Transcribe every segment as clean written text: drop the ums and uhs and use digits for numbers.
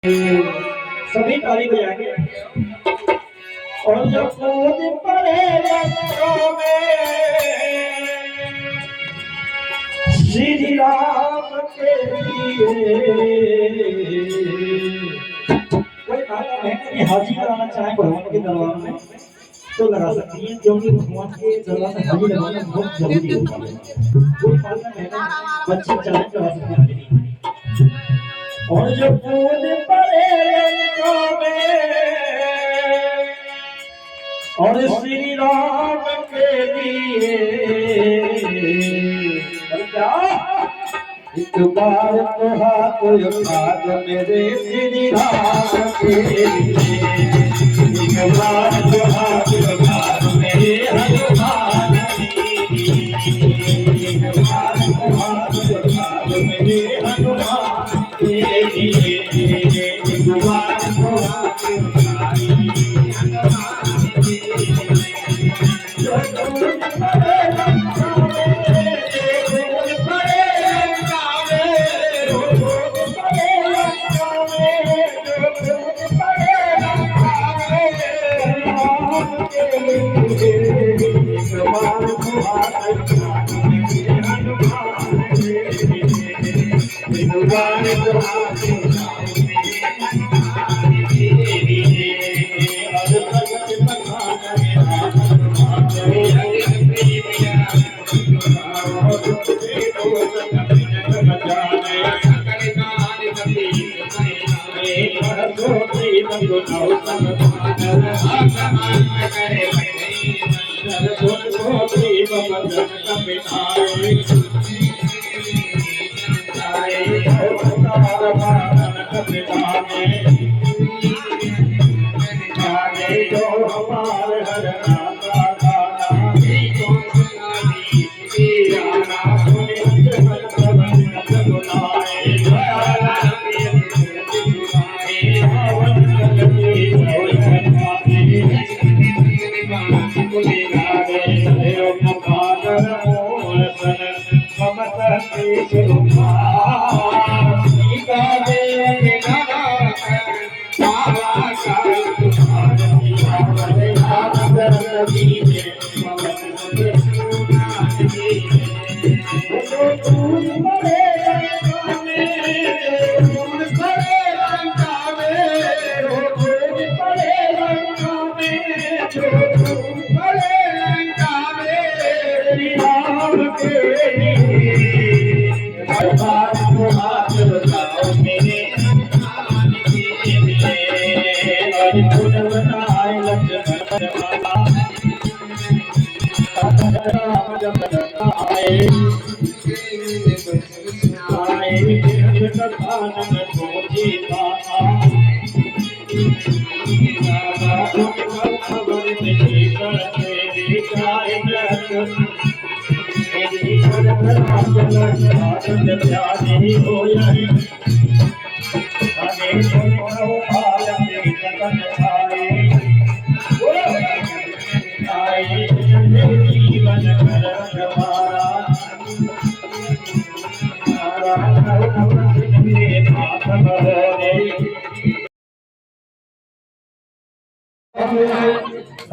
सभी ताली बजाएंगे और जब कूद पड़े लंकों में श्री राम के लिए कोई बहन हाजी कराना चाहे भगवान के दरबार में तो लगा सकती है, क्योंकि भगवान के दरबार में हाजी लगाना बहुत जरूरी होता है। कोई बच्चे चैलेंज करा सकते हैं और जब कूद पड़े लंका में और श्री राम के लिए क्या एक बार तो हाथ उठा दो मेरे श्री राम के लिए, एक बार तो हाथ उठा दो मेरे हनुमान के लिए, एक बार तो हाथ उठा दो मेरे हनुमान के लिए, एक बार तो हाथ उठा दो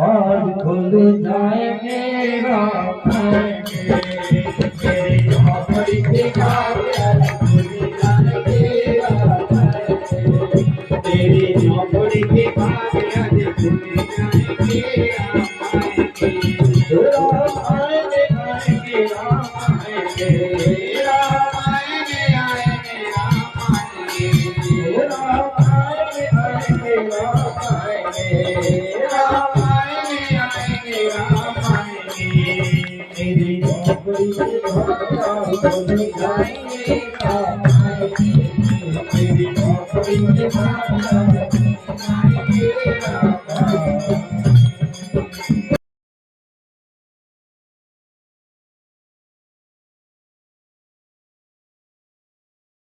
आज खुल जाएंगे तेरी झोपड़ी के तेरी झोपड़ी के जाएंगे